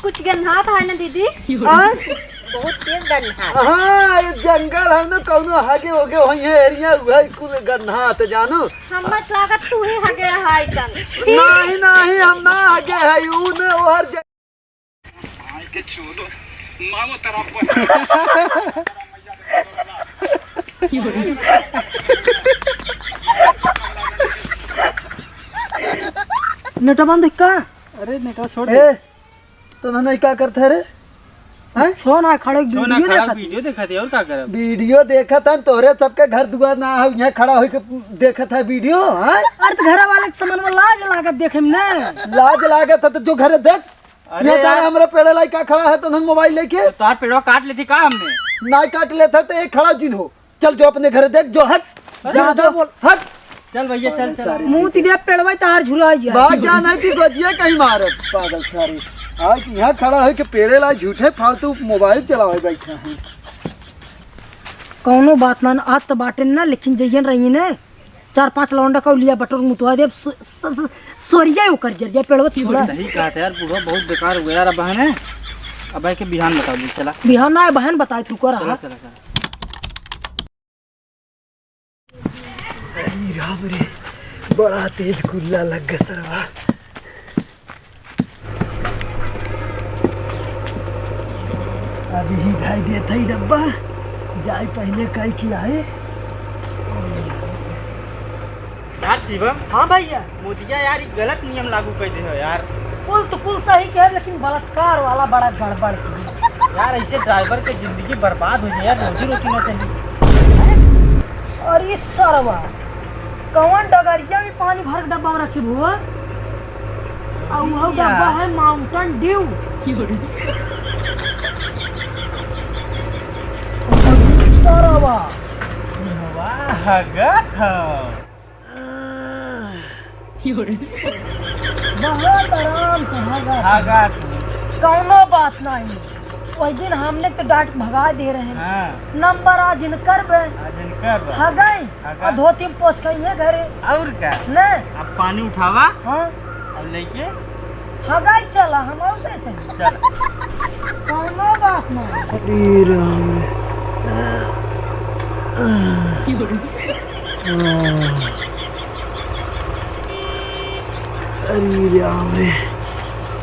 कुछ गन्हात है ना दीदी। बहुत तेज गन्हात। हाँ ये जंगल है ना कौनो हगे होगे वही एरिया वही कुल गन्हात जानो। हम मत लागत तू ही हगे है तन। नहीं नहीं हम ना हगे है ऊ ने हर के छोड़ो मामो तरफ नेटा बंद का। अरे नेटा छोड़ दे। तो नहीं क्या करते रे? छो ना खड़े वीडियो देखा थी और क्या करे? वीडियो देखा था तोरे सबके घर दुआर ना हो यहाँ खड़ा होके देखा था वीडियो। अरे तो घर वाले के समन में लाज लागत देखे में ना। लाज लागत था तो जो घर देख ये तारा हमरा पेड़े लाई का खड़ा है तो हम मोबाइल लेके तार पेड़वा काट लेती का हमने ना काट लेता तो एक खड़ा जिन हो। चल जो अपने घर देख जो हट ज्यादा बोल हट। चल भैया चल चल मुंह तिरे पेड़वा तार झुरा जा। बात क्या नहीं थी गोजिया कहीं मारत पागल सारे। आज यहाँ खड़ा है कि पेड़े लाई झूठे फालतू मोबाइल चलावे बैठा है। कौनो बात ना आज तो बाटे ना लेकिन जइयन रही ने 4-5 लौंडा का लिया बटोर मुतवा दे सोरिया ओकर जरिया पेड़वा थोड़ा नहीं कहा था यार पूरा बहुत बेकार हो गया यार। बहन है अब भाई के बिहान बता दी। चला बिहान ना बहन बताए तू को रहा। चला चला अरे राम रे बड़ा तेज कुल्ला लग गया सरवा। अभी ही धाई देता ही डब्बा जाए पहले कई किया है यार शिवम। हाँ भैया मोदिया यार ये गलत नियम लागू कर दे हो यार। पुल तो पुल सही कह लेकिन बलात्कार वाला बड़ा गड़बड़ की। यार ऐसे ड्राइवर के जिंदगी बर्बाद हो जाए यार। रोजी रोटी ना चाहिए। और ये सरवा कौन डगरिया में पानी भर के डब्बा में रखी भुआ और वो डब्बा है माउंटेन ड्यू। सरवा वाह गट बहुत आराम से हागा कौनो बात नहीं। उस दिन हमने तो डांट भगा दे रहे हैं। हां नंबर आज कर बे हा गए और धोती में पोछ गई है घरे और क्या ने। अब पानी उठावा हाँ अब लेके हा गए चला हम उसे चल चल कौनो बात नहीं। अरे राम अरे राम रे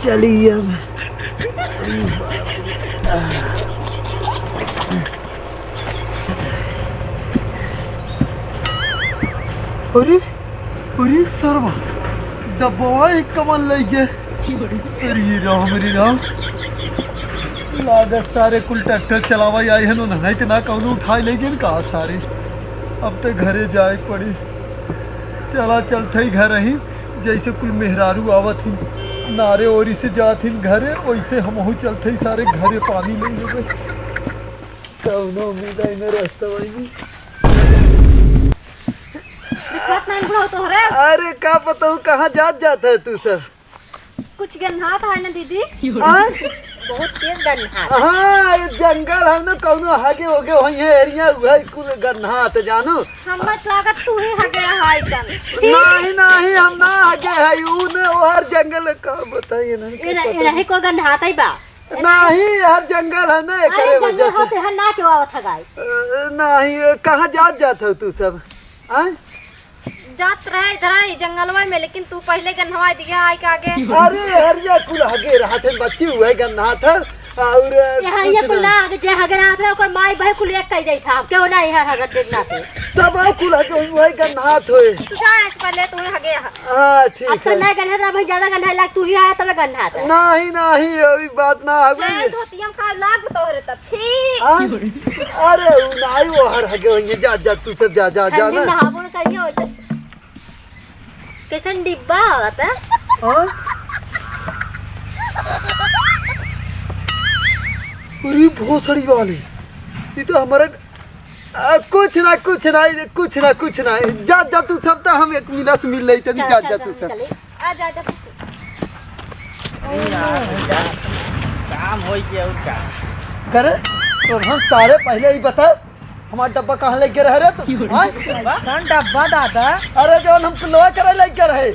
चलिए अब। अरे अरे सरवा डब्बा एक कमल ले गए। अरे राम लागत सारे कुल ट्रैक्टर चलावा आई है नहीं तो ना कौन उठाई ले गए कहा सारे। अब तो घरे जाए पड़ी। चला चलते ही घर ही जैसे कुल मेहरारू आवत ही नारे ओरी से जात ही घरे वैसे हम चलते ही सारे घरे पानी ले लेंगे। कौनो उम्मीद है मेरे रास्ता वही। अरे क्या पता हूँ कहाँ जाता है तू सब। कुछ गन्हात है ना दीदी। बहुत तेज गन्हात। हाँ ये जंगल है ना कौनो हगे होगे वही एरिया वही कुल गन्हात जानो। हम मत लागत तू ही हगे है तन। नहीं नहीं हम ना हगे है ऊ ने हर जंगल का बताइए ना। ये रहे को गन्हात है बा। नहीं हर जंगल है ना करे वजह से। है ना के आवत है गाय। नहीं कहाँ जाता है तू सब? जात रहे इधर ही जंगलवा में लेकिन तू पहले गन्हवा दिया आई के आगे। अरे हरिया कुल हगे रहा थे बच्ची हुए गन्ना था और ये कुल ना जे हगे रहा था ओकर माई भाई कुल एक कह दे था क्यों ना है हगर देखना थे तब कुल हगे हुए गन्ना होए। जाए पहले तू ही हगे। हां ठीक है। अब ना गन्ना ना भाई ज्यादा गन्ना लाग तू ही आया तब गन्ना था। नहीं नहीं ये बात ना हगे धोतियम खा लाग तोरे तब ठीक। अरे नहीं वो हर हगे होंगे जा तू सब जा ना नहाबो करिए वैसे कैसन डिब्बा होता है। अरे भोसड़ी वाले ये तो हमारा कुछ ना जा तू सब तो हम 1 मिनट मिल रही थी। जा तू सब आ जा काम हो गया उसका करे तो हम सारे पहले ही बता हमारा डब्बा कहाँ लेके रह रहे तो डब्बा दादा। अरे जो हम लोहा करे लेके रहे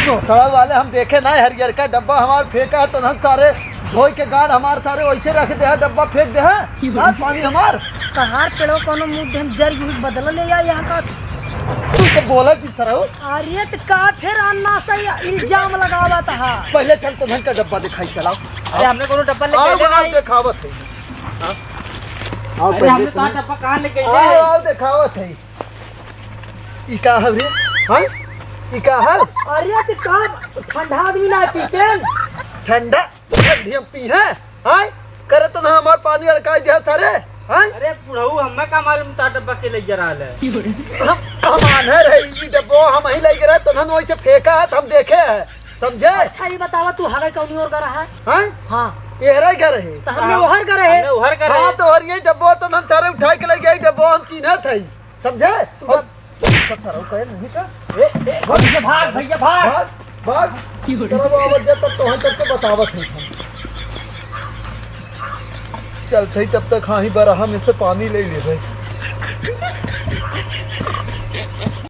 तो वाले हम देखे ना हरियर का डब्बा हमारे फेंका है तो हम सारे धोई के गाड़ हमार सारे वैसे रख दे है, डब्बा फेंक दे है। हाँ, पानी हमार कहार पेड़ो कोनो मुंह देम जर हुई बदल ले या यहाँ का। तू तो बोला कि सर अरे तो का फिर अन्ना से इल्जाम लगावा था। पहले चल तो धन का डब्बा दिखाई चलाओ। अरे हमने कोनो डब्बा लेके आओ गए आओ नहीं। दिखावत है। आओ अरे हमने पहले कहाँ डब्बा कहाँ लेके आओ गए? आओ दिखावत है। ई का है रे? हाँ? ई का है? अरे तो का ठंडा आदमी ना पीते। ठंडा ठंडी हम पी है। हाँ? करे तो ना हमार पानी अड़काई दिया सारे। हाँ? अरे बुढ़ऊ हमें का मालूम था डब्बा के ले जा रहा है। हम आने रहे ई डब्बो हम ही लेके रहे तो ना वैसे फेंका है तो हम देखे है। समझे? अच्छा ये बतावा तू हवे कौनी और करा है? हाँ? हाँ येरा क्या रहे? तो हमने ओहर करे है। हमने उहर कर हाँ तो और ये डब्बो तो हम सारे उठा के ले गए डब्बो हम चीना थे। समझे? और सब सारा कहे नहीं था। भैया भाग भैया भाग। भाग भाग चलो वो आवाज जब तक तो हम तक बतावत है। चल थे तब तक हाँ ही बारह हम इससे पानी ले ले रहे।